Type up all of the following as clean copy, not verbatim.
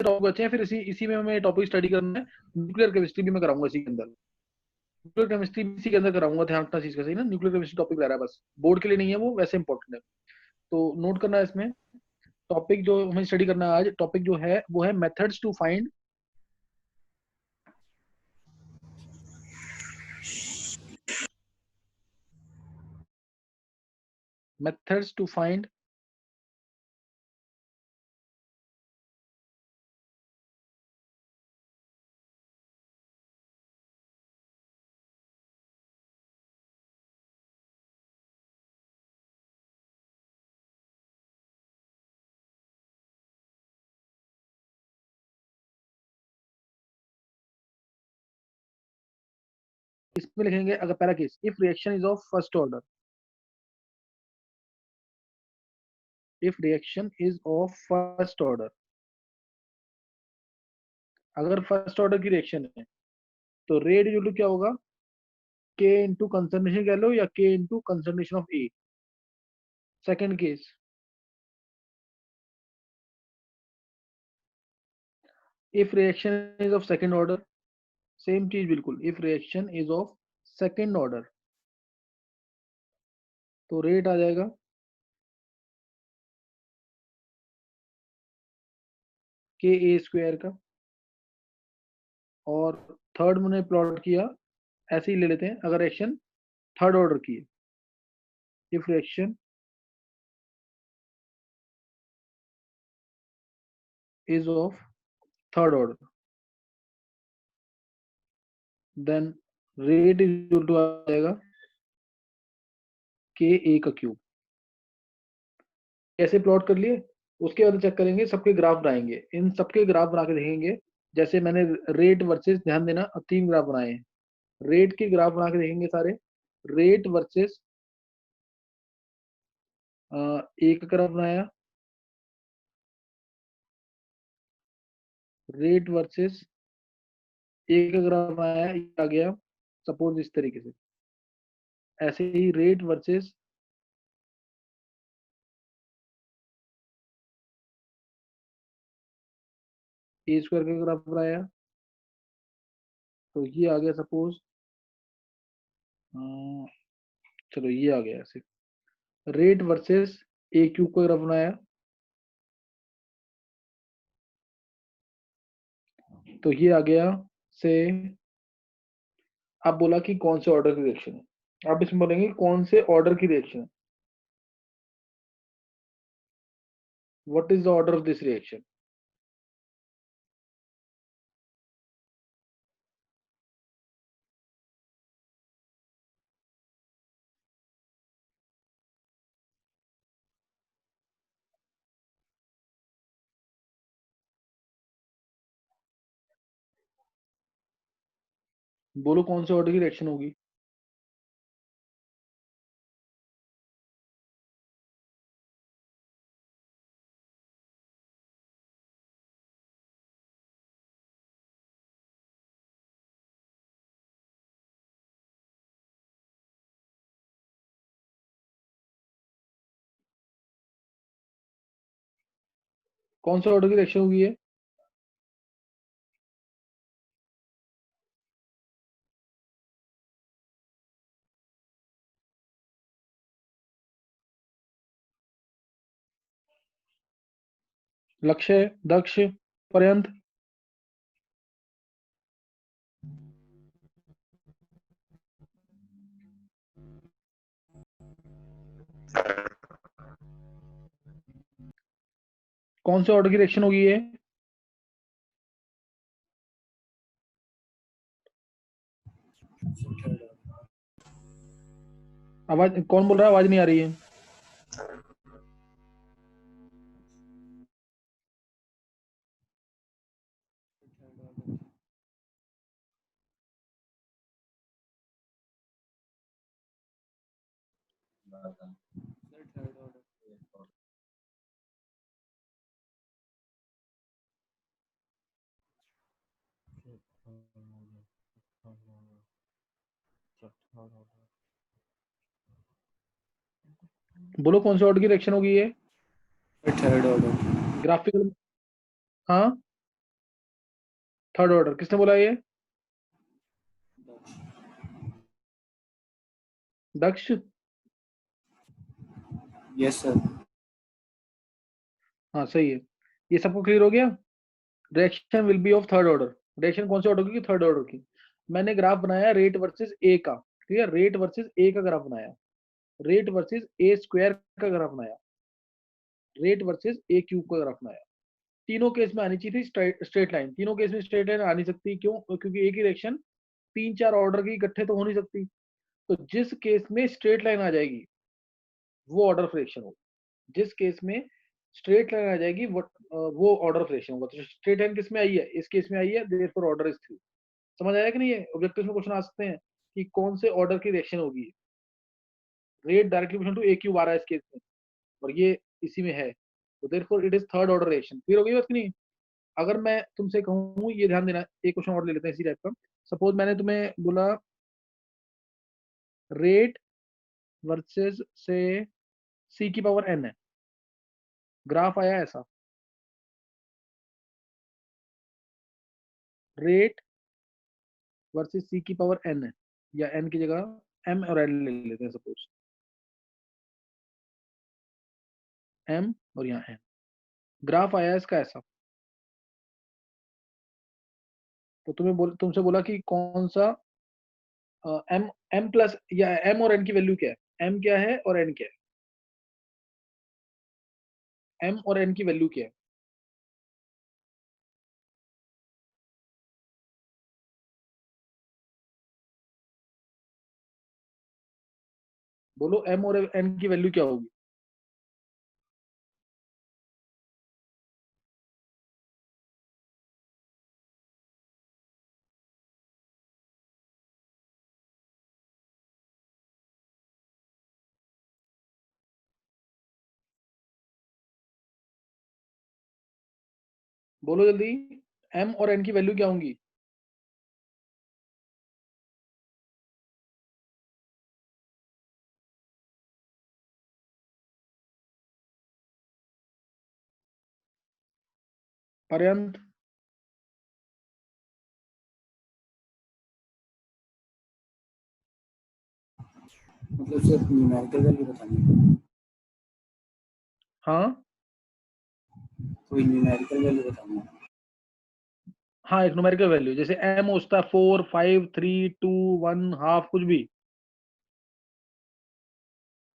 Topic अच्छे हैं, फिर इसी में हमें टॉपिक स्टडी करना है। न्यूक्लियर केमिस्ट्री भी मैं कराऊंगा इसी के अंदर, न्यूक्लियर केमिस्ट्री भी इसी के अंदर कराऊंगा, ध्यान रखना चीज का, सही ना। न्यूक्लियर केमिस्ट्री टॉपिक रह रहा है, बस बोर्ड के लिए नहीं है वो, वैसे इंपॉर्टेंट है, तो नोट करना है इसमें। टॉपिक जो हमें स्टडी करना है आज, टॉपिक जो है वो है methods to find, methods to find इसमें लिखेंगे अगर पहला case, if reaction is of first order, if reaction is of first order, अगर फर्स्ट ऑर्डर की रिएक्शन है तो रेट इक्वल टू क्या होगा, के इंटू कंसंट्रेशन कह लो या के into concentration of A. Second case, if reaction is of second order, same चीज बिल्कुल, if reaction is of second order तो रेट आ जाएगा के ए स्क्वायर का। और थर्ड मैंने प्लॉट किया, ऐसे ही ले लेते हैं, अगर रिएक्शन थर्ड ऑर्डर की है, if reaction is of third order then rate is equal to आ जाएगा के ए का क्यूब। कैसे प्लॉट कर लिए, उसके बाद चेक करेंगे, सबके ग्राफ बनाएंगे, इन सबके ग्राफ बना के देखेंगे। जैसे मैंने रेट वर्सेस, ध्यान देना, अब 3 ग्राफ बनाए हैं, रेट के ग्राफ बना के देखेंगे सारे, रेट वर्सेस एक ग्राफ बनाया, रेट वर्सेस एक ग्राफ बनाया, ये आ गया सपोज इस तरीके से। ऐसे ही रेट वर्सेस ए स्क्वायर का ग्राफ बनाया, तो ये आ गया सपोज, चलो ये आ गया ऐसे। रेट वर्सेस ए क्यूब का ग्राफ बनाया, तो ये आ गया से। आप बोला कि कौन से ऑर्डर की रिएक्शन है, आप इसमें बोलेंगे कौन से ऑर्डर की रिएक्शन है, what is the order of this reaction. बोलो कौन से ऑर्डर की रिएक्शन होगी। कौन से ऑर्डर की रिएक्शन होगी ये, लक्ष्य, दक्ष, पर्यंत, कौन से ऑर्डर की रिएक्शन होगी ये। आवाज कौन बोल रहा है, आवाज नहीं आ रही है। बोलो कौन से ऑर्डर की रिएक्शन होगी ये, थर्ड ऑर्डर। ग्राफिकल, हाँ थर्ड ऑर्डर। किसने बोला ये? दक्ष। Yes sir. हाँ सही है। ये सबको क्लियर हो गया? Direction will be of third order. Direction कौन से ऑर्डर की? थर्ड ऑर्डर की। मैंने ग्राफ बनाया रेट वर्सेस ए का, ठीक है, रेट वर्सेस ए का ग्राफ बनाया, रेट वर्सेस ए स्क्वायर का ग्राफ बनाया, रेट वर्सेस ए क्यूब का ग्राफ बनाया। तीनों केस में आनी चाहिए थी स्ट्रेट लाइन। तीनों केस में स्ट्रेट लाइन आ नहीं सकती, क्यों? क्योंकि एक ही डायरेक्शन तीन चार ऑर्डर की इकट्ठे तो हो नहीं सकती। तो जिस केस में स्ट्रेट लाइन आ जाएगी वो ऑर्डर ऑफ डायरेक्शन होगा। जिस केस में स्ट्रेट लाइन आ जाएगी वो ऑर्डर ऑफ डायरेक्शन होगा। तो स्ट्रेट लाइन किस में आई है? इस केस में आई है, देयरफॉर ऑर्डर इज 3। समझ आया कि नहीं? है ऑब्जेक्टिव में क्वेश्चन आ सकते हैं कि कौन से ऑर्डर की डायरेक्शन होगी। Rate directly proportional to a cube आ रहा है इस केस में, और ये इसी में है, तो therefore it is third order direction. Clear हो गई बात कि नहीं? अगर मैं तुमसे कहूँ, ये ध्यान देना, एक क्वेश्चन और ले लेते हैं इसी टाइप का। सपोज मैंने तुम्हें बोला रेट वर्सेस से सी की पावर एन है, ग्राफ आया ऐसा, रेट वर्सेस सी की पावर एन है, या एन की जगह एम और एन ले लेते हैं सपोज, एम और यहाँ एन। ग्राफ आया इसका ऐसा, तो तुमसे बोला कि कौन सा एम एम प्लस या एम और एन की वैल्यू क्या है, एम क्या है और एन क्या है, एम और एन की वैल्यू क्या है? बोलो एम और एन की वैल्यू क्या होगी? बोलो जल्दी, एम और एन की वैल्यू क्या होंगी? पर्यंत। मतलब सिर्फ न्यूमेरिकल वैल्यू बतानी है? हाँ कोई न्यूमेरिकल वैल्यू बतानी है? हाँ, एक न्यूमेरिकल वैल्यू, जैसे एम होता है 4 5 3 2 1 हाफ, कुछ भी।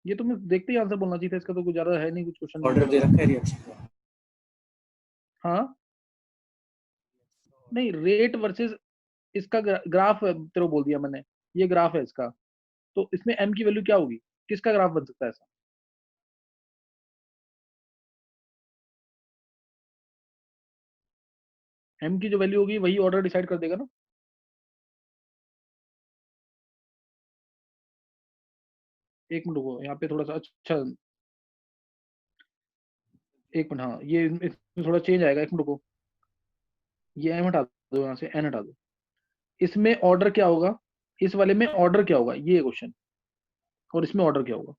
ये तुम्हें देखते ही आंसर बोलना चाहिए था, इसका तो कुछ ज्यादा है नहीं, कुछ क्वेश्चन नहीं ऑर्डर दिया दे हुआ। रखा है रिएक्शन का? हाँ नहीं, रेट वर्सेस इसका ग्राफ तेरे को बोल दिया मैंने, ये ग्राफ है इसका, तो इसमें एम की वैल्यू क्या होगी? किसका ग्राफ बन सकता है ऐसा? एम की जो वैल्यू होगी वही ऑर्डर डिसाइड कर देगा ना। एक मिनट रुको, यहाँ पे थोड़ा सा, अच्छा एक मिनट, हाँ ये इसमें थोड़ा चेंज आएगा, एक मिनट रुको। ये एम हटा दो, यहाँ से एन हटा दो। इसमें ऑर्डर क्या होगा? इस वाले में ऑर्डर क्या होगा, ये क्वेश्चन, और इसमें ऑर्डर क्या होगा?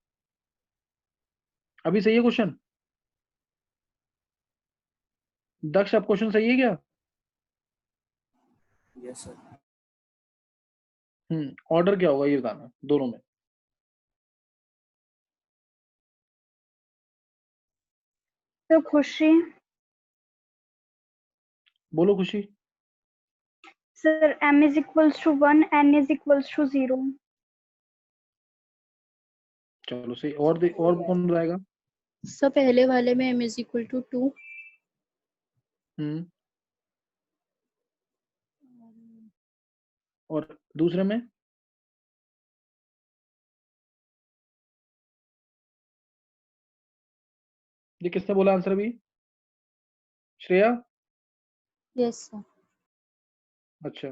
अभी सही है क्वेश्चन? दक्ष, अब क्वेश्चन सही है क्या? Yes sir. ऑर्डर क्या होगा ये बताना दोनों में। तो खुशी बोलो खुशी। Sir, m is equals to 1, n is equals to 0। चलो सही, और कौन बताएगा? सर पहले वाले में m is equal to 2। हम्म और दूसरे में? ये किसने बोला आंसर अभी? श्रेया? Yes sir. अच्छा,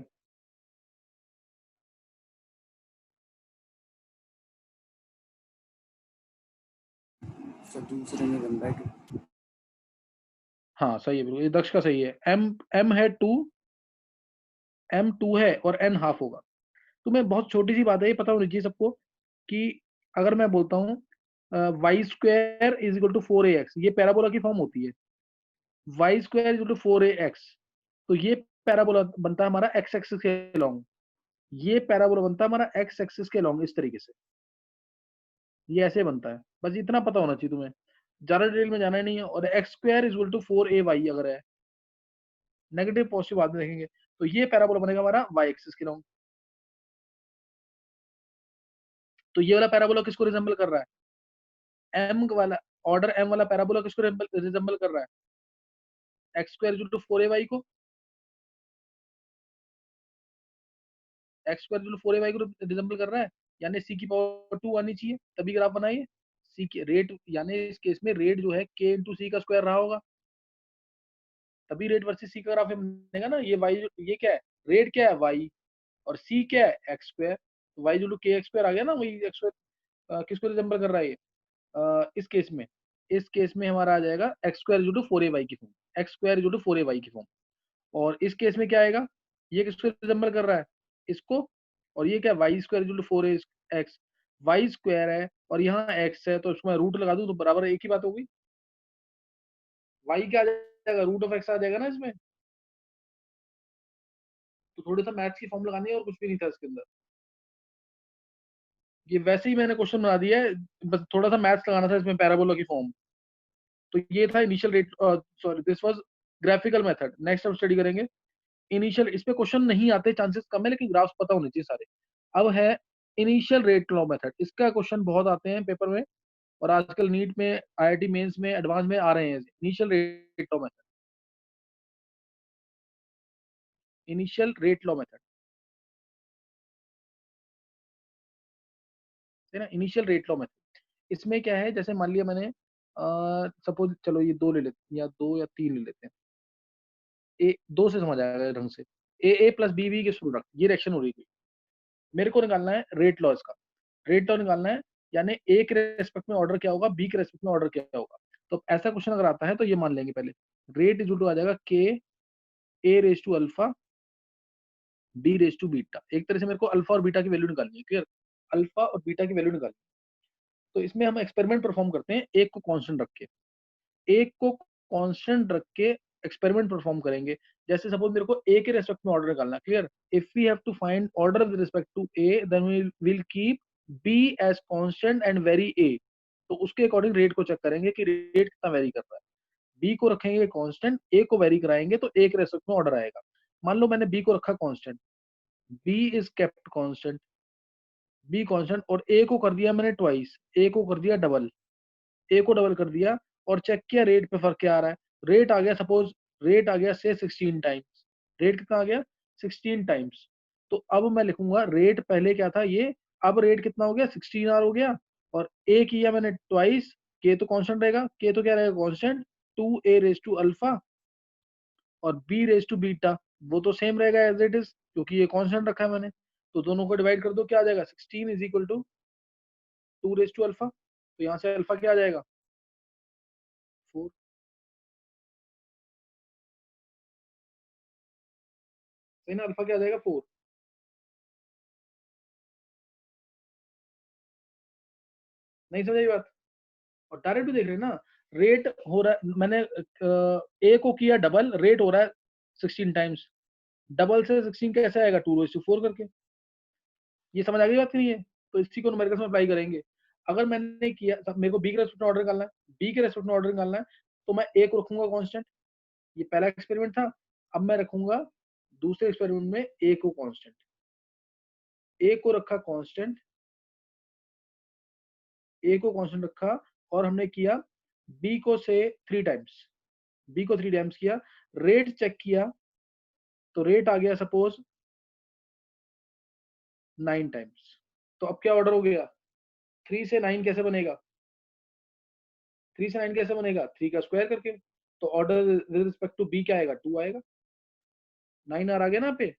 सर दूसरे में 1/2। हाँ सही है बिल्कुल, ये दक्ष का सही है। एम एम है 2, एम 2 है और एन हाफ होगा। तुम्हें बहुत छोटी सी बात है, ये पता होनी चाहिए सबको, कि अगर मैं बोलता हूँ y square is equal to 4ax, ये पैराबोला की फॉर्म होती है। Y square is equal to 4ax, तो ये पैराबोला बनता है हमारा एक्स एक्सिस के लॉन्ग, ये पैराबोला बनता है हमारा एक्स एक्सिस के लॉन्ग, इस तरीके से ये ऐसे बनता है। बस इतना पता होना चाहिए तुम्हें, ज्यादा डिटेल में जाना ही नहीं है। और x square is equal to 4ay अगर है, नेगेटिव पॉजिटिव बाद में देखेंगे, तो ये पैराबोला बनेगा हमारा वाई एक्सिस के लॉन्ग। तो ये वाला पैराबोला किसको रिजेंबल कर रहा है? एम वाला, ऑर्डर एम वाला पैराबोला किसको रिजेंबल कर रहा है? X square is equal to 4ay को, x square is equal to 4ay को रिजेंबल कर रहा है, यानी सी की पावर 2 आनी चाहिए, तभी ग्राफ बनाइए। सी की रेट, यानी इस केस में रेट जो है के इंटू सी का स्क्वायर रहा होगा, तभी रेट वर्सेस सी का ग्राफ बनेगा ना। ये वाई, ये क्या है? रेट क्या है? वाई, और सी क्या है? X square. तो वाई जो के एक्स स्क्वायर आ गया ना, वही एक्स स्क्वायर किसको रिजेंबल कर रहा है ये? इस केस में, इस केस में हमारा आ जाएगा x square equal to 4ay की form, x square equal to 4ay की फॉर्म। और इस केस में क्या आएगा? ये किसको रिजेंबल कर रहा है? इसको। और ये क्या? Y square equal to 4x, y square है और यहाँ एक्स है, तो इसको मैं रूट लगा दूं तो बराबर एक ही बात होगी। वाई क्या आ जाएगा? रूट ऑफ एक्स आ जाएगा ना इसमें। तो थोड़ा सा मैथ्स की फॉर्म लगानी है, और कुछ भी नहीं था इसके अंदर। ये वैसे ही मैंने क्वेश्चन बना दिया है, बस थोड़ा सा मैथ्स लगाना था इसमें, पैराबोला की फॉर्म। तो ये था initial rate, sorry this was graphical method. Next हम स्टडी करेंगे इनिशियल। इस पे क्वेश्चन नहीं आते, चांसेस कम है, लेकिन ग्राफ्स पता होने चाहिए सारे। अब है इनिशियल रेट लॉ मेथड। इसका क्वेश्चन बहुत आते हैं पेपर में, और आजकल नीट में, आईआईटी मेंस में, एडवांस में आ रहे हैं initial rate law method. Initial rate law method है ना, इनिशियल रेट लॉ मेथड। इसमें क्या है, जैसे मान लिया मैंने, सपोज चलो ये दो ले लेते हैं, या दो या तीन ले लेते हैं। ए दो से समझ आएगा ढंग से। ए प्लस बी के प्रोडक्ट, ये रिएक्शन हो रही थी। मेरे को निकालना है रेट लॉ इसका, रेट लॉ निकालना है, यानी ए के रेस्पेक्ट में ऑर्डर क्या होगा, बी के रेस्पेक्ट में ऑर्डर क्या होगा। तो ऐसा क्वेश्चन अगर आता है तो ये मान लेंगे पहले, रेट इज टू आ जाएगा k a raise to alpha b raise to beta. एक तरह से मेरे को अल्फा और बीटा की वैल्यू निकालनी है, क्लियर? अल्फा और बीटा की वैल्यू निकालनी है। तो इसमें हम एक्सपेरिमेंट परफॉर्म करते हैं, एक को कांस्टेंट रख के, एक को कांस्टेंट रख के एक्सपेरिमेंट परफॉर्म करेंगे। जैसे सपोज मेरे को ए के रेस्पेक्ट में ऑर्डर निकालना है, clear? If we have to find order with respect to a, then we will keep b as constant and vary a. तो उसके अकॉर्डिंग रेट को चेक करेंगे कि रेट कितना वेरी कर रहा है। बी को रखेंगे कांस्टेंट, ए को वेरी कराएंगे, तो ए के रेस्पेक्ट में ऑर्डर आएगा। मान लो मैंने बी को रखा constant, B is kept constant, B constant, और ए को कर दिया मैंने ट्वाइस, ए को कर दिया डबल, ए को डबल कर दिया, और चेक किया रेट पे फर्क क्या आ रहा है। रेट आ गया, सपोज रेट आ गया से 16 टाइम्स। रेट कितना आ गया? 16 टाइम्स। तो अब मैं लिखूंगा रेट पहले क्या था ये, अब रेट कितना हो गया? 16 हो गया। और ए किया मैंने ट्वाइस, के तो कांस्टेंट रहेगा, के तो क्या रहेगा? Constant, 2a raise to alpha, और b रेज टू बीटा, वो तो सेम रहेगा एज इट इज, क्योंकि ये कांस्टेंट रखा है मैंने। तो दोनों को डिवाइड कर दो, क्या आ जाएगा? 16 is equal to 2 raise to alpha. तो यहाँ से अल्फा क्या आ जाएगा? 4। सही ना? अल्फा क्या आ जाएगा? 4। नहीं समझ आई बात? और डायरेक्ट भी देख रहे हैं ना, रेट हो रहा है, मैंने ए को किया डबल, रेट हो रहा है 16 टाइम्स, डबल से 16 कैसे आएगा? 2/4 करके। ये समझ आ गई बात? नहीं है? तो इसी को न्यूमेरिकल्स में अप्लाई करेंगे। अगर मैंने किया, मेरे को बी के रेस्पेक्ट में ऑर्डर निकालना है, बी के रेस्पेक्ट में ऑर्डर निकालना है, तो मैं ए को रखूंगा कांस्टेंट। ये पहला एक्सपेरिमेंट था। अब मैं रखूंगा दूसरे एक्सपेरिमेंट में ए को कांस्टेंट, ए को रखा कांस्टेंट, ए को कांस्टेंट रखा, और हमने किया बी को से 3 टाइम्स, बी को 3 टाइम्स किया, रेट चेक किया, तो रेट आ गया सपोज 9 टाइम्स। तो अब क्या ऑर्डर हो गया? 3 से 9 कैसे बनेगा? 3 से 9 कैसे बनेगा? 3 का स्क्वायर करके। तो order with respect to B क्या आएगा? 2 आएगा। 9r आ गया ना पे,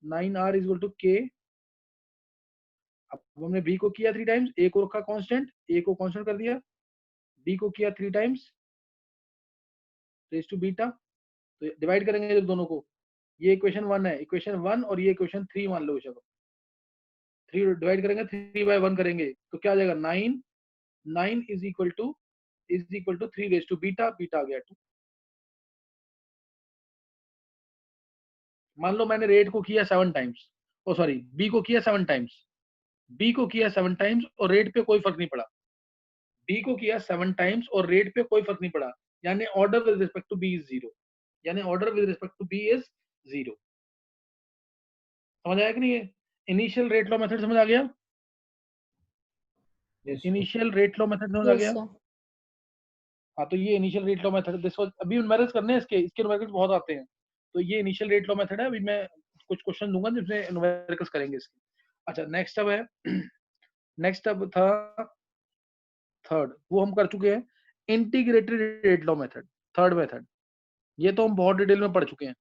9r इज इक्वल टू के। अब हमने बी को किया 3 टाइम्स, ए को रखा कांस्टेंट, ए को कांस्टेंट कर दिया, बी को किया 3 टाइम्स रेज टू बीटा। तो डिवाइड करेंगे जब दोनों को, ये इक्वेशन 1 है, इक्वेशन 1, और ये इक्वेशन 3 मान लो, चलो 3 डिवाइड करेंगे, 3/1 करेंगे, तो क्या आ जाएगा? 9। 9 is equal to 3 raise to beta, beta आ गया 2। मान लो मैंने रेट को किया 7 टाइम्स, ओ सॉरी बी को किया 7 टाइम्स, बी को किया 7 टाइम्स और रेट पे कोई फर्क नहीं पड़ा, बी को किया 7 टाइम्स और रेट पे कोई फर्क नहीं पड़ा, यानी order with respect to B is 0, यानी order with respect to B is 0। समझ आया कि नहीं? है इनिशियल रेट लॉ मेथड समझ आ गया? Yes, initial rate law method समझ आ Yes, गया? sir. हाँ, तो ये initial rate law method, this was, अभी न्यूमेरिकल्स करने हैं, इसके न्यूमेरिकल्स बहुत आते हैं, तो ये इनिशियल रेट लॉ मेथड है। अभी मैं कुछ क्वेश्चन दूंगा जिसमें न्यूमेरिकल्स करेंगे इसके। अच्छा, नेक्स्ट अब है नेक्स्ट अब था थर्ड, वो हम कर चुके हैं, integrated rate law method, third method, ये तो हम बहुत डिटेल में पढ़ चुके हैं।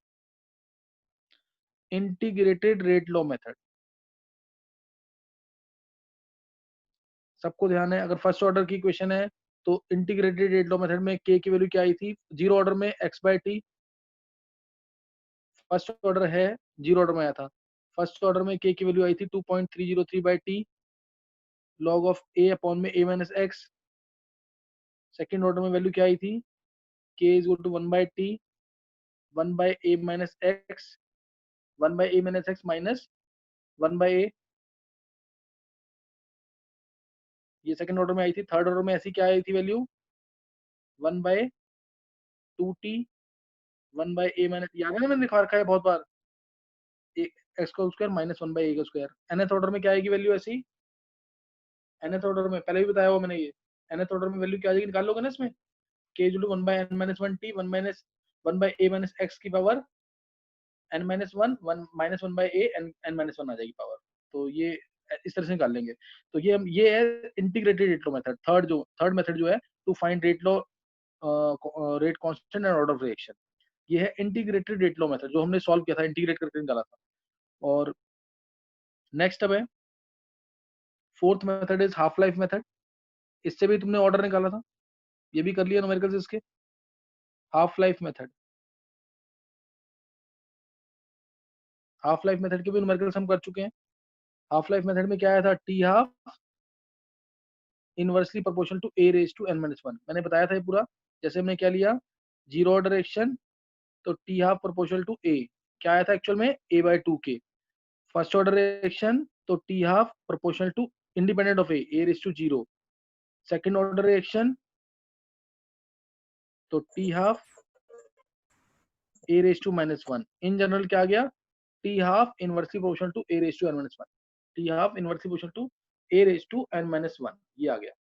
इंटीग्रेटेड रेट लॉ मेथड, सबको ध्यान है, अगर फर्स्ट ऑर्डर की क्वेश्चन है तो इंटीग्रेटेड रेट लॉ मेथड में के की वैल्यू क्या आई थी, जीरो ऑर्डर में x by t, first order है, जीरो ऑर्डर में आया था, फर्स्ट ऑर्डर में के की वैल्यू आई थी 2.303 by t log of a upon में a minus x, second order में वैल्यू क्या आई थी, k is equal to 1 by t 1 by a minus x 1 by a minus x minus 1 by a, ये सेकंड ऑर्डर में आई थी। Third order में ऐसी क्या आई थी value, 1 bye 2t 1 by a minus, याद है ना मैंने दिखा रखा है बहुत बार, एक्स का स्क्वायर माइनस 1 बाय ए का स्क्वायर। एनथ ऑर्डर में क्या आएगी वैल्यू ऐसी, एनथ ऑर्डर में पहले भी बताया हुआ मैंने ये, एनथ ऑर्डर में वैल्यू क्या आ जाएगी, निकाल लोगे ना इसमें, k equal to 1 by n minus 1 t 1 by a minus x की power n minus 1 1 minus 1 by a n minus 1 आ जाएगी पावर। तो ये इस तरह से निकाल लेंगे। तो ये है integrated rate law method, third method जो है to find rate law, rate constant and order of reaction, ये है इंटीग्रेटेड रेट लॉ मेथड जो हमने सॉल्व किया था, इंटीग्रेट करके निकाला था। और नेक्स्ट अब है fourth method is half life method, इससे भी तुमने ऑर्डर निकाला था, ये भी कर लिया न्यूमेरिकल्स इसके। Half life method, half life method के भी न्यूमेरिकल्स हम कर चुके हैं। हाफ लाइफ मेथड में क्या आया था, t half inversely proportional to A raise to n minus 1, मैंने बताया था ये पूरा। जैसे हमने क्या लिया, जीरो ऑर्डर रिएक्शन, तो t half proportional to a, क्या आया था एक्चुअल में, a by 2k। First order reaction, तो t half proportional to independent of a raise to 0। Second order reaction, तो t half a raise to minus 1। In general क्या आ गया, t half inversely proportional to A raise to n minus 1, t half inversely proportional to A raise to n minus 1, ये आ गया,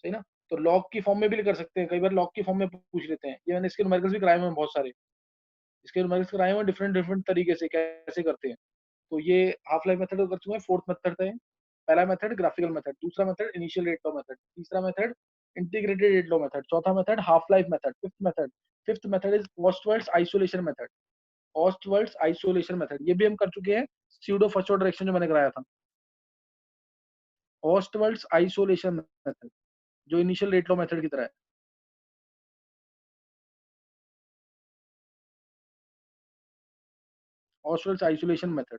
सही ना। तो log की फॉर्म में भी कर सकते हैं, कई बार लॉग की फॉर्म में पूछ लेते हैं, ये मैंने इसके न्यूमेरिकल्स भी कराए हुए हैं बहुत सारे, इसके न्यूमेरिकल्स कराए हुए हैं डिफरेंट डिफरेंट तरीके से कैसे करते हैं। तो ये हाफ लाइफ मेथड कर चुके हैं। फोर्थ मेथड है, पहला मेथड ग्राफिकल मेथड, दूसरा method initial rate law method, तीसरा method integrated rate law method, चौथा method half life method, fifth method is Ostwald's isolation method, Ostwald's isolation method, ये भी हम कर चुके हैं, स्यूडो फर्स्ट ऑर्डर रिएक्शन जो मैंने कराया था, ऑस्टवर्ड्स आइसोलेशन मेथड जो इनिशियल रेट लॉ मेथड की तरह है। ऑस्टवर्ड्स isolation method,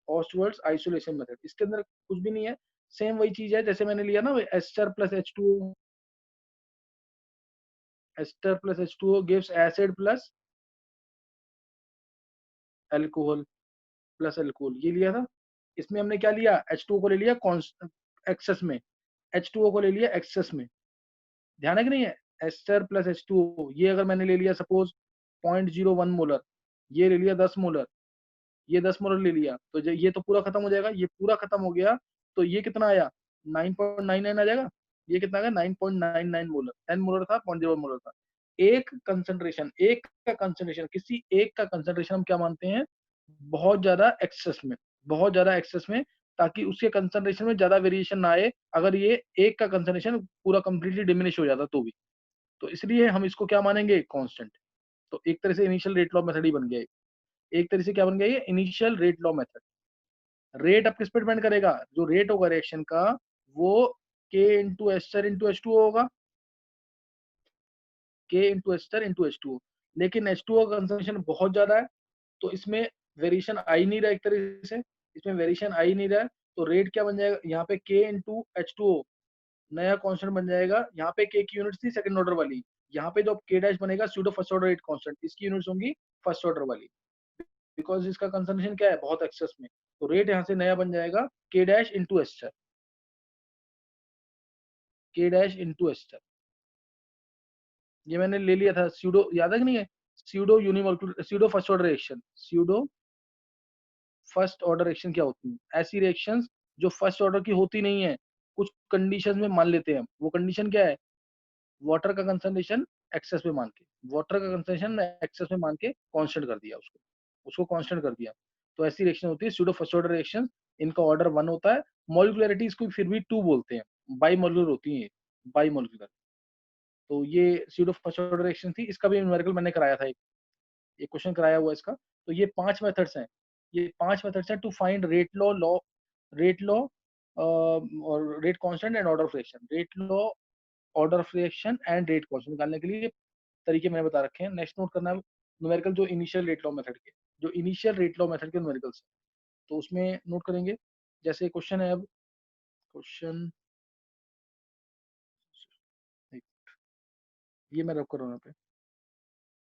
Ostwald's isolation method, इसके अंदर कुछ भी नहीं है, सेम वही चीज है जैसे मैंने लिया ना, ester plus H2O, ester plus H2O gives acid plus alcohol plus alcohol, ये लिया था। इसमें हमने क्या लिया, H2O को ले लिया एक्सेस में, H2O को ले लिया एक्सेस में, ध्यान है कि नहीं है, एस्टर प्लस H2O, ये अगर मैंने ले लिया सपोज 0.01 मोलर, ये ले लिया 10 मोलर, ये 10 मोलर ले लिया, तो ये तो पूरा खत्म हो जाएगा, ये पूरा खत्म हो गया, तो ये कितना आया 9.99 आ जाएगा, ये कितना आ गया 9.99 मोलर, 10 मोलर था 0.01 मोलर था। एक कंसंट्रेशन, किसी एक का कंसंट्रेशन हम क्या मानते हैं, बहुत ज्यादा एक्सेस में, बहुत ज्यादा एक्सेस में, ताकि उसके कंसंट्रेशन में ज्यादा वेरिएशन ना आए, अगर ये एक का कंसंट्रेशन पूरा कंप्लीटली डिमिनिश हो जाता तो भी, तो इसलिए हम इसको क्या मानेंगे, कांस्टेंट। तो एक तरह से इनिशियल रेट लॉ मेथड ही बन गया, एक तरह से क्या बन गया ये, initial rate law method. Rate अब किस पे डिपेंड करेगा, जो रेट होगा रिएक्शन का वो K into ester into H2O होगा, K into ester into H2O, लेकिन H2O का कंसंट्रेशन बहुत ज्यादा है, तो इसमें वेरिएशन आ ही नहीं रहा, एक तरह से इसमें वेरिएशन आ ही नहीं रहा है, तो रेट क्या बन जाएगा यहाँ पे, K इंटू H2O नया कांस्टेंट बन जाएगा, यहाँ पे K की यूनिट्स थी सेकंड ऑर्डर वाली, यहाँ पे जो K डैश बनेगा pseudo first order rate constant, इसकी यूनिट्स होंगी फर्स्ट ऑर्डर वाली। बिकॉज इसका कंसंट्रेशन क्या है, बहुत एक्सेस में, तो रेट यहाँ से नया बन जाएगा k dash into ester, k dash into ester. ये मैंने ले लिया था स्यूडो, याद है कि नहीं है, pseudo unimolecular, pseudo first order reaction. Pseudo first order reaction क्या होती है, ऐसी रिएक्शंस जो फर्स्ट ऑर्डर की होती नहीं है, कुछ कंडीशन में मान लेते हैं हम। वो कंडीशन क्या है, वाटर का कंसंट्रेशन एक्सेस में मान के, वाटर का कंसंट्रेशन एक्सेस में मान के कांस्टेंट कर दिया उसको, उसको कांस्टेंट कर दिया, तो ऐसी रिएक्शन होती है स्यूडो फर्स्ट ऑर्डर रिएक्शन। इनका ऑर्डर 1 होता है, मॉलिक्युलरिटी इसको फिर भी 2 बोलते हैं, बाई मॉलिक्यूलर होती है, बाई मॉलिक्यूलर। तो ये स्यूडो फर्स्ट ऑर्डर रिएक्शन थी, इसका भी न्यूमेरिकल मैंने कराया था, एक क्वेश्चन कराया हुआ इसका। तो ये 5 मेथड्स हैं, ये 5 मेथड्स हैं to find rate law, rate law और rate constant and order of reaction, rate law, order of reaction and rate constant निकालने के लिए तरीके मैंने बता रखे हैं। नेक्स्ट नोट करना है न्यूमेरिकल जो इनिशियल रेट लॉ मेथड के, जो इनिशियल रेट लॉ मेथड के न्यूमेरिकल्स, तो उसमें नोट करेंगे। जैसे क्वेश्चन है, अब क्वेश्चन ये मैं रख कर रहा हूँ यहाँ पे,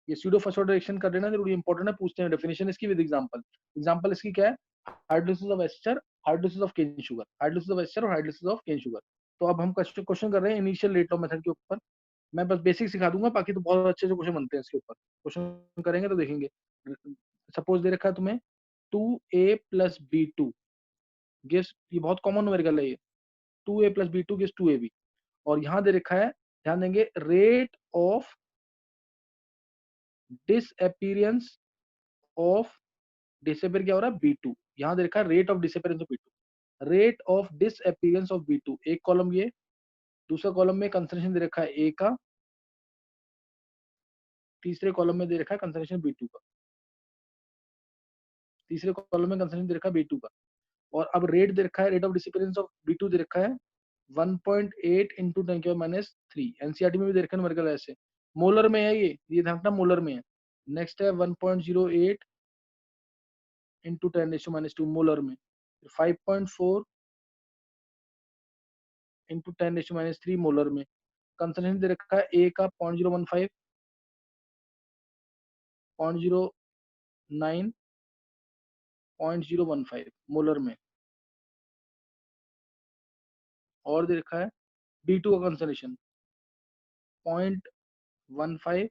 ये स्यूडो फर्स्ट ऑर्डर रिएक्शन कर लेना जरूरी इंपॉर्टेंट है, पूछते हैं डेफिनेशन इसकी विद एग्जांपल। एग्जांपल इसकी क्या है, hydrolysis of ester, hydrolysis of cane sugar, hydrolysis of ester और हाइड्रोलिसिस ऑफ केन शुगर। तो अब हम क्वेश्चन कर रहे हैं इनिशियल रेट लॉ मेथड के ऊपर। मैं बस बेसिक सिखा दूंगा, बाकी तो बहुत अच्छे से क्वेश्चन बनते हैं इसके ऊपर, क्वेश्चन करेंगे तो देखेंगे। सपोज दे रखा है तुम्हें 2a प्लस b2 गिव्स, ये बहुत कॉमन न्यूमेरिकल है ये, 2a plus b2 gives 2ab। और यहाँ दे रखा है, ध्यान देंगे, rate of disappearance of, disappear क्या हो रहा है, B2, यहाँ दे रखा है rate of disappearance of B2, rate of disappearance of B2, एक कॉलम ये, दूसरा कॉलम में कंसंट्रेशन दे रखा है A का, तीसरे कॉलम में दे रखा है कंसंट्रेशन B2 का, तीसरे कॉलम में कंसंट्रेशन दे रखा है B2 का, और अब रेट दे रखा है, rate of disappearance of B2 दे रखा है 1.8 इंटू 10⁻³ एनसीईआरटी में भी दे रखा है न्यूमेरिकल ऐसे, मोलर में है ये ध्यान रखना, मोलर में है। नेक्स्ट है 1.08 इंटू 10⁻² मोलर में, 5.4 इंटू 10⁻³ मोलर में। कंसंट्रेशन दे रखा है ए का 0.015, 0.09, 0.015 मोलर में, और दे रखा है B2 का कंसंट्रेशन 0.15,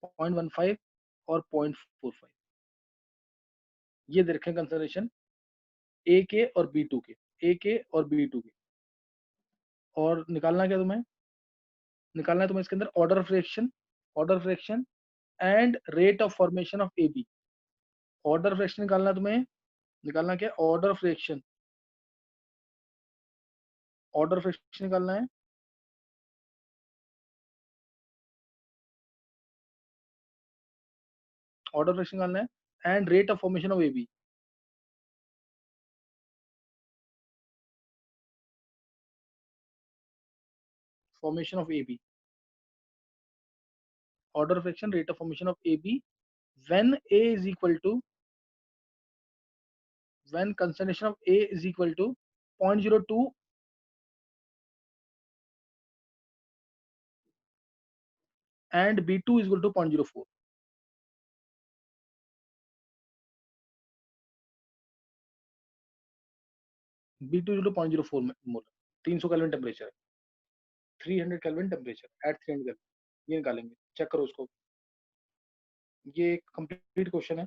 0.15 और 0.45, ये दे रखे हैं कंसंट्रेशन ए के और B2 के, ए के और B2 के। और निकालना क्या तुम्हें, निकालना है तुम्हें इसके अंदर order of reaction, order of reaction and rate of formation of AB। Order of reaction निकालना है तुम्हें, निकालना क्या, order of reaction, order of reaction निकालना है, ऑर्डर ऑफ रिएक्शन निकालना है and rate of formation of AB, formation of AB, order of action, rate of formation of AB when A is equal to, when concentration of A is equal to 0.02 and B2 is equal to 0.04, B2 is equal to 0.04 mole, 300 kelvin temperature है, 300 kelvin temperature at 300 kelvin, ये निकालेंगे, check करो उसको, ये एक complete question है।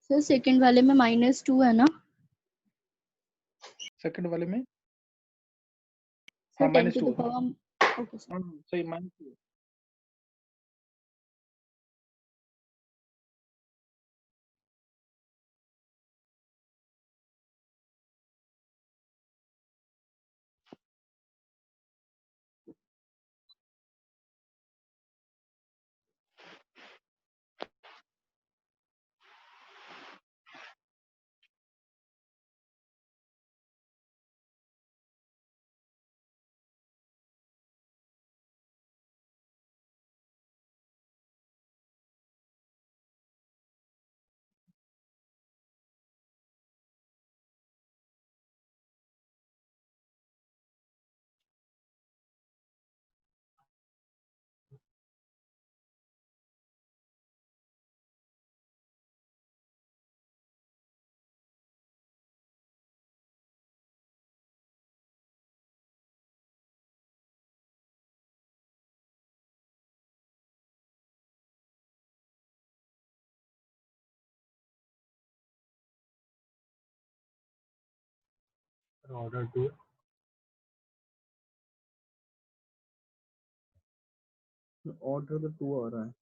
Sir second वाले में -2 है ना, सेकंड वाले में सर हाँ 10 to -2, the power, okay sir, सही -2। ऑर्डर 2 ऑर्डर तो 2 आ रहा है।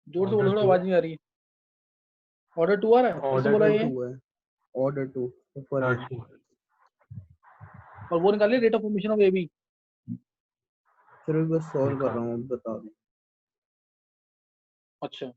जोर से बोलो, ऑर्डर थोड़ा 2 आवाज नहीं आ रही है। ऑर्डर 2 आ रहा है, कैसे बोला ऑर्डर ये? 2 है, ऑर्डर 2 ऊपर है। 2 और वो निकालिए rate of formation of AB. फिर भी बस सॉल्व कर रहा हूँ, बता दूं। अच्छा,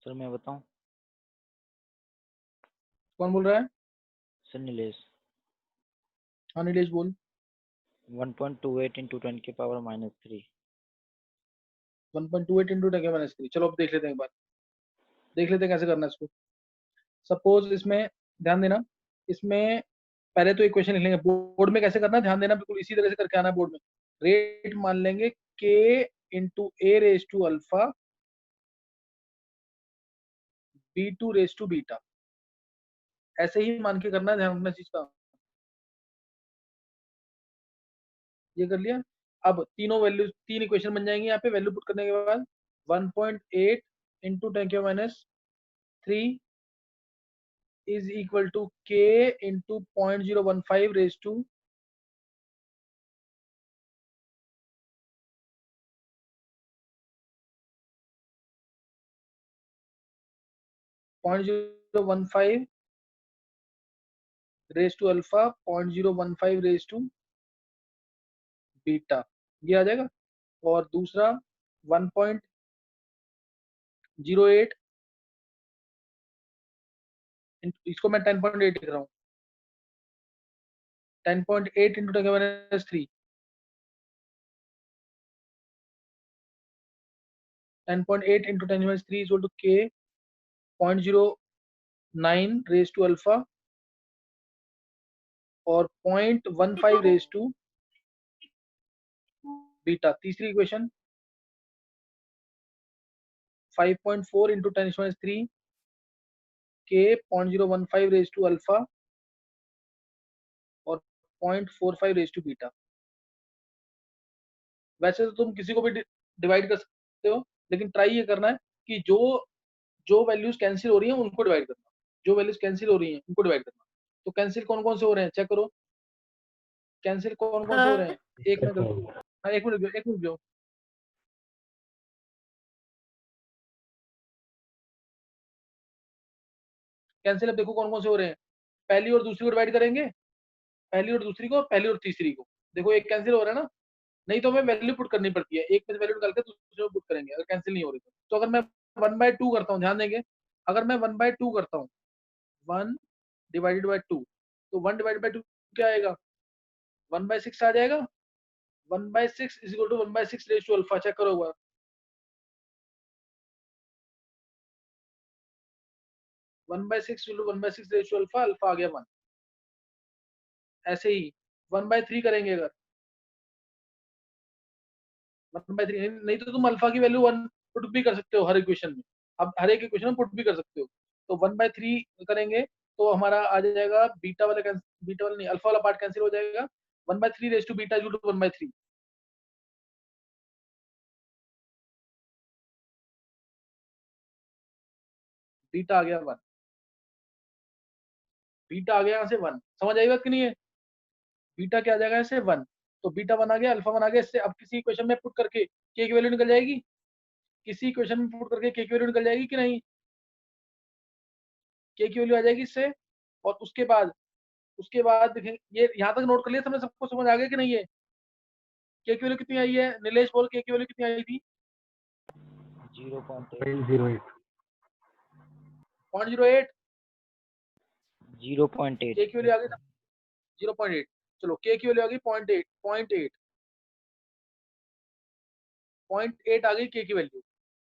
सर मैं बताऊं? कौन बोल रहा है? सर नीलेश। हाँ नीलेश बोल। 1.28 इंटू 10 की पावर -3। 1.28 इंटू 10⁻3। चलो अब देख लेते हैं, एक बार देख लेते हैं कैसे करना है इसको। सपोज इसमें ध्यान देना, इसमें पहले तो इक्वेशन लिख लेंगे। बोर्ड में कैसे करना है ध्यान देना, बिल्कुल इसी तरह से करके आना है बोर्ड में। रेट मान लेंगे k into A raise to alpha B to raise to beta, ऐसे ही मान के करना है, ध्यान रखना चीज का। ये कर लिया। अब तीनों वैल्यू, तीन इक्वेशन बन जाएंगी यहाँ पे वैल्यू पुट करने के बाद। 1.8 into 10⁻³ is equal to k into 0.015 raise to 0.015 raise to alpha 0.015 raise to beta, ये आ जाएगा। और दूसरा 1.08, इसको मैं 10.8 लिख रहा हूँ। 10.8 into 10⁻³ 10.8 into 10⁻³ is equal to k 0.09 raise to alpha और 0.15 रेस टू बीटा। तीसरी equation 5.4 into 10⁻³ k 0.015 raise to alpha और 0.45 रेस टू बीटा। वैसे तो तुम किसी को भी डिवाइड कर सकते हो, लेकिन ट्राई ये करना है कि जो जो वैल्यूज कैंसिल हो रही हैं उनको डिवाइड करना, जो वैल्यूज कैंसिल हो रही हैं उनको डिवाइड करना। तो कैंसिल कौन कौन से हो रहे हैं चेक करो, कैंसिल कौन कौन से हो रहे हैं। एक मिनट, हाँ एक मिनट, एक मिनट। कैंसिल अब देखो कौन कौन से हो रहे हैं। पहली और दूसरी को डिवाइड करेंगे, पहली और दूसरी को, पहली और तीसरी को। देखो एक कैंसिल हो रहा है ना, नहीं तो हमें वैल्यू पुट करनी पड़ती है, एक में से वैल्यू निकाल के दूसरे में पुट करेंगे अगर कैंसिल नहीं हो रही तो। अगर मैं 1/2 करता हूँ, ध्यान देंगे, अगर मैं 1/2 करता हूँ, 1/2, तो 1/2 क्या आएगा, 1/6 आ जाएगा। 1/6 is equal to 1/6 raise to alpha. Check करो एक बार, 1/6 into 1/6 raise to alpha, alpha आ गया 1। ऐसे ही 1/3 करेंगे अगर, 1/3 नहीं तो तुम अल्फा की वैल्यू 1 पुट भी कर सकते हो हर इक्वेशन में। अब हर एक इक्वेशन में पुट भी कर सकते हो। तो 1/3 करेंगे तो हमारा आ जाएगा बीटा वाला, बीटा वाला नहीं, अल्फा वाला पार्ट कैंसिल हो जाएगा। 1/3 raise to beta is equal to 1/3। Beta आ गया 1, बीटा आ गया यहाँ से 1। समझ आई बात कि नहीं है? बीटा क्या आ जाएगा ऐसे 1। तो बीटा 1 आ गया, अल्फा 1 आ गया। इससे अब किसी इक्वेशन में पुट करके के की वैल्यू निकल जाएगी, किसी इक्वेशन में पुट करके के की वैल्यू निकल जाएगी कि नहीं, के की वैल्यू आ जाएगी इससे। और उसके बाद देखेंगे, ये यहाँ तक नोट कर लिया सबने, सबको समझ आ गया कि नहीं है? के की वैल्यू कितनी आई है नीलेश, बोल के की वैल्यू कितनी आई थी? 0.8 0.08 0.08। 0.8 के की वैल्यू आ गई 0.8। चलो के की वैल्यू आ गई 0.8, 0.8 आ गई के की वैल्यू।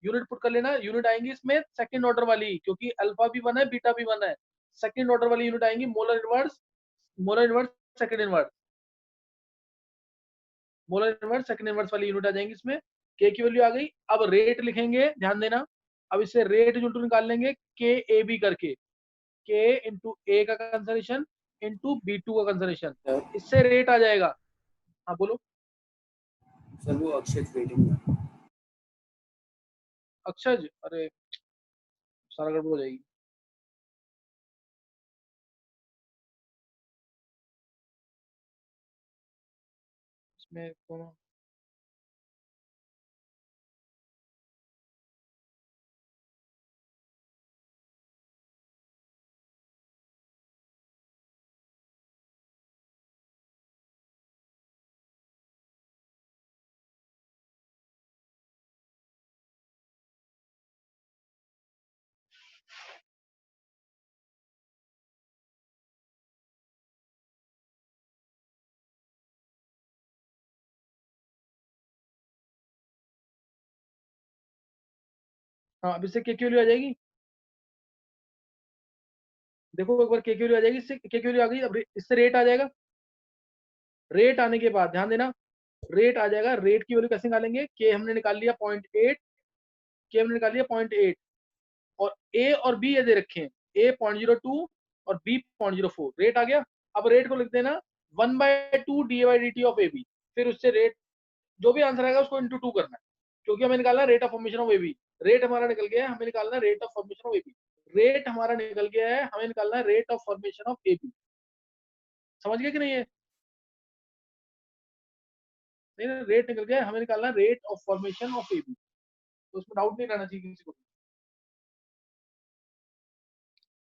यूनिट पुट कर लेना, यूनिट आएंगी इसमें सेकंड ऑर्डर वाली, क्योंकि अल्फा भी 1 है बीटा भी 1 है। सेकंड ऑर्डर वाली यूनिट आएंगी molar inverse molar inverse second inverse, molar inverse second inverse वाली यूनिट आ जाएंगी इसमें। के की वैल्यू आ गई। अब रेट लिखेंगे, ध्यान देना। अब इससे रेट जो निकाल लेंगे के ए बी करके, के इंटू ए का कंसर्वेशन इंटू बी टू का कंसर्वेशन, सर इससे रेट आ जाएगा। हाँ बोलो। सर वो अक्षय वेटिंग है। अक्षय, अरे सारा गड़बड़ हो जाएगी। इसमें दोनों हाँ, अब इससे के की वैल्यू आ जाएगी। देखो एक बार के की वैल्यू आ जाएगी, इससे के की वैल्यू आ गई। अब इससे रेट आ जाएगा। रेट आने के बाद ध्यान देना, रेट आ जाएगा। रेट की वैल्यू कैसे निकालेंगे? के हमने निकाल लिया 0.8, के हमने निकाल लिया 0.8, और ए और बी ये दे रखे हैं, ए 0.02 और बी 0.04, रेट आ गया। अब रेट को लिख देना 1/2 डी/dt ऑफ ए बी। फिर उससे रेट जो भी आंसर आएगा उसको इंटू 2 करना है, क्योंकि हमें निकालना है rate of formation of A B. Rate हमारा निकल गया है, हमें निकालना है rate of formation of A B. Rate हमारा निकल गया है, हमें निकालना है rate of formation of A B. समझ गए कि नहीं है? नहीं, रेट निकल गया है, हमें निकालना है rate of formation of A B. तो उसमें डाउट नहीं रहना चाहिए किसी को।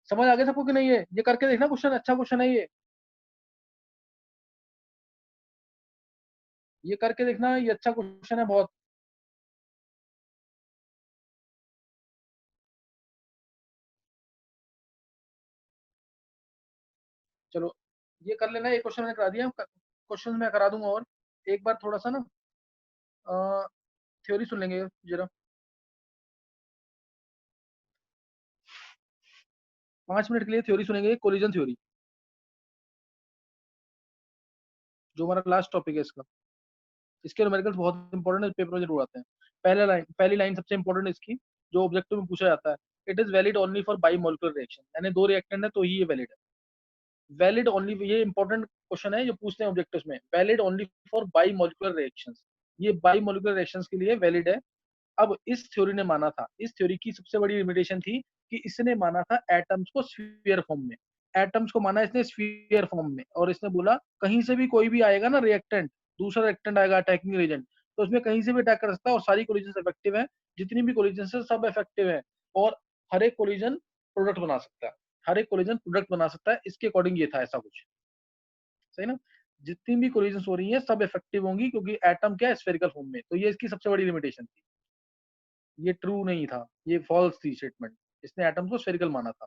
समझ आ गया सबको कि नहीं है? ये करके देखना, क्वेश्चन अच्छा क्वेश्चन है ये करके देखना, ये अच्छा क्वेश्चन है बहुत। चलो ये कर लेना, एक क्वेश्चन मैंने करा दिया, क्वेश्चन मैं करा दूंगा। और एक बार थोड़ा सा ना थ्योरी सुन लेंगे जरा, 5 मिनट के लिए थ्योरी सुनेंगे, कोलिजन थ्योरी, जो हमारा लास्ट टॉपिक है इसका। इसके न्यूमेरिकल्स बहुत इंपॉर्टेंट है, पेपर में जरूर आते हैं। पहली लाइन सबसे इंपॉर्टेंट है इसकी, जो ऑब्जेक्टिव में पूछा जाता है। It is valid only for by molecular reaction, यानी दो रिएक्टेंट है तो ही ये वैलिड है। वैलिड ओनली, ये इंपॉर्टेंट क्वेश्चन है जो पूछते हैं ऑब्जेक्टिव्स में। Valid only for by molecular reactions, ये बाई मॉलिक्यूलर रिएक्शंस के लिए वैलिड है। अब इस थ्योरी ने माना था, इस थ्योरी की सबसे बड़ी लिमिटेशन थी कि इसने माना था एटम्स को स्फीयर फॉर्म में। एटम्स को माना इसने स्फीयर फॉर्म में, और इसने बोला कहीं से भी कोई भी आएगा ना रिएक्टेंट, दूसरा रिएक्टेंट आएगा अटैकिंग एजेंट, तो उसमें कहीं से भी अटैक कर सकता है, और सारी कोलिजन इफेक्टिव है। जितनी भी कोलिजन है सब इफेक्टिव है, और हर एक कोलिजन प्रोडक्ट बना सकता है, हर एक कोलिजन प्रोडक्ट बना सकता है। इसके अकॉर्डिंग ये था ऐसा कुछ, सही ना? जितनी भी कोलिजन हो रही है सब इफेक्टिव होंगी, क्योंकि एटम क्या है, स्फेरिकल फॉर्म में। तो ये इसकी सबसे बड़ी लिमिटेशन थी, ये ट्रू नहीं था, ये फॉल्स थी स्टेटमेंट। इसने एटम को स्फेरिकल माना था,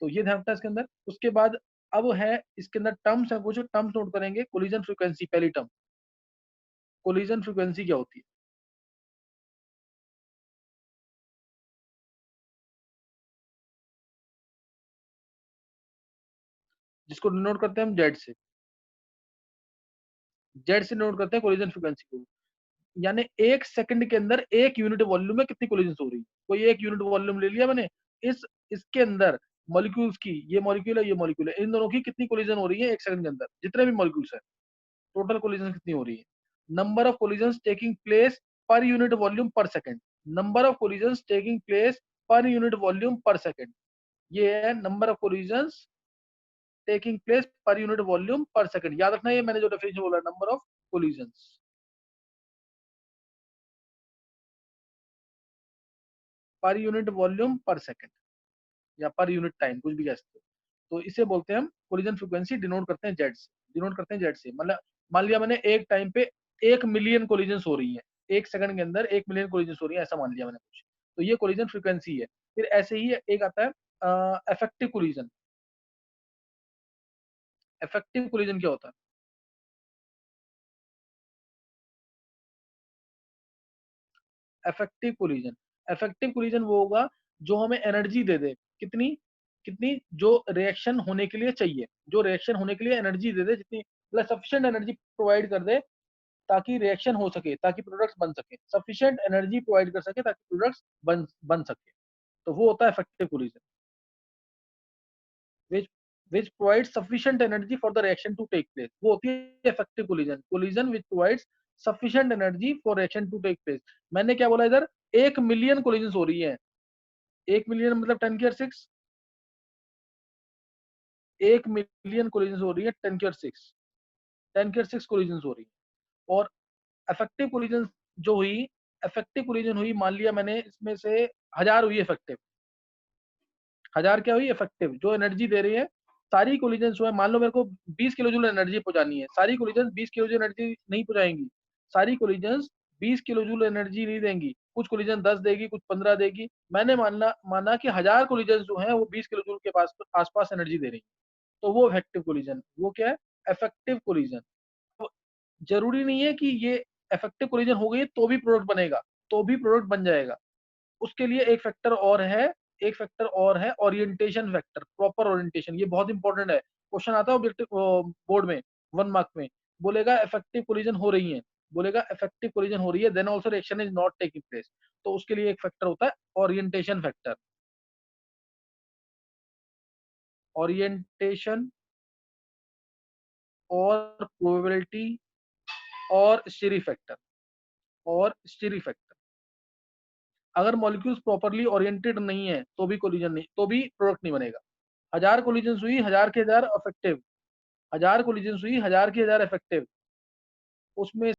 तो ये ध्यान रखना इसके अंदर। उसके बाद अब है इसके अंदर टर्म्स है, कुछ टर्म्स नोट करेंगे। कोलिजन फ्रीक्वेंसी, पहली टर्म, कोलिजन फ्रीक्वेंसी क्या होती है? जिसको नोट करते हैं हम जेड से, जेड से नोट करते हैं कोलिजन फ्रीक्वेंसी को। यानी एक सेकंड के अंदर एक यूनिट वॉल्यूम में कितनी कोलिजन हो रही है। कोई एक यूनिट वॉल्यूम ले लिया मैंने, इस इसके अंदर मॉलिक्यूल्स की, ये मॉलिक्यूल है ये मॉलिक्यूल है, इन दोनों की कितनी कोलिजन हो रही है एक सेकंड के अंदर, जितने भी मॉलिक्यूल्स है, टोटल कोलिजन कितनी हो रही है। Number of collision taking place per unit volume per second, number of collision taking place per unit volume per second, ये है number of collision taking place per unit volume per second. याद रखना, ये मैंने जो डेफिनेशन बोला, number of collision per unit volume per second, या per unit time, कुछ भी कह सकते हो। तो इसे बोलते हैं हम कोलिजन फ्रीक्वेंसी, डिनोट करते हैं जेड से, डिनोट करते हैं जेड से। मतलब मान लिया मैंने एक टाइम पे 1 मिलियन कोलिजन हो रही है, एक सेकंड के अंदर 1 मिलियन कोलिजन हो रही है, ऐसा मान लिया मैंने कुछ, तो ये कोलिजन फ्रीक्वेंसी है। फिर ऐसे ही एक आता है इफेक्टिव कोलिजन। इफेक्टिव कोलिजन क्या होता है? इफेक्टिव कोलिजन, इफेक्टिव कोलिजन वो होगा जो हमें एनर्जी दे दे, कितनी? कितनी जो रिएक्शन होने के लिए चाहिए, जो रिएक्शन होने के लिए एनर्जी दे दे, जितनी मतलब सफिशिएंट एनर्जी प्रोवाइड कर दे ताकि रिएक्शन हो सके, ताकि प्रोडक्ट्स बन सके, सफिशिएंट एनर्जी प्रोवाइड कर सके ताकि प्रोडक्ट्स बन सके, तो वो होता है effective collision, which provides sufficient energy for the reaction to take place, वो होती है effective collision which provides sufficient energy for reaction to take place। मैंने क्या बोला इधर, 1 मिलियन कोलिजन हो रही हैं, 1 मिलियन मतलब 10 की पावर 6, 1 मिलियन कोलिजन हो रही है 10 की पावर 6, 10 की पावर 6 कोलिजन हो रही है। और इफेक्टिव कोलिजन जो हुई, इफेक्टिव कोलिजन हुई, मान लिया मैंने इसमें से 1000 हुई इफेक्टिव, 1000 क्या हुई इफेक्टिव, जो एनर्जी दे रही है सारी कोलिजन जो है, मान लो मेरे को 20 किलो जूल एनर्जी पहुंचानी है, सारी कोलिजन 20 किलो जूल एनर्जी नहीं पहुंचाएंगी, सारी कोलिजन 20 किलो जूल एनर्जी नहीं देंगी, कुछ कोलिजन 10 देगी, कुछ 15 देगी। मैंने माना कि 1000 कोलिजन जो है वो 20 किलो जूल के पास आसपास एनर्जी दे रही है, तो वो इफेक्टिव कोलिजन, वो क्या है इफेक्टिव कोलिजन। तो जरूरी नहीं है कि ये इफेक्टिव कोलिजन हो गई तो भी प्रोडक्ट बनेगा, तो भी प्रोडक्ट बन जाएगा, उसके लिए एक फैक्टर और है, एक फैक्टर और है ओरिएंटेशन फैक्टर, प्रॉपर ओरिएंटेशन, ये बहुत इंपॉर्टेंट है। क्वेश्चन आता है ऑब्जेक्टिव बोर्ड में 1 मार्क में, बोलेगा इफेक्टिव कोलिजन हो रही है, बोलेगा इफेक्टिव कोलिजन हो रही है, then also reaction is not taking place, तो उसके लिए एक फैक्टर होता है ओरिएंटेशन फैक्टर, ओरिएंटेशन और प्रोबेबिलिटी और स्टीरी फैक्टर, और स्टीरी फैक्टर। अगर मॉलिक्यूल्स प्रॉपर्ली ओरिएंटेड नहीं है तो भी कोलिजन नहीं, तो भी प्रोडक्ट नहीं बनेगा। 1000 कोलिजन हुई, 1000 के 1000 इफेक्टिव, 1000 कोलिजन हुई, 1000 की 1000 इफेक्टिव, उसमें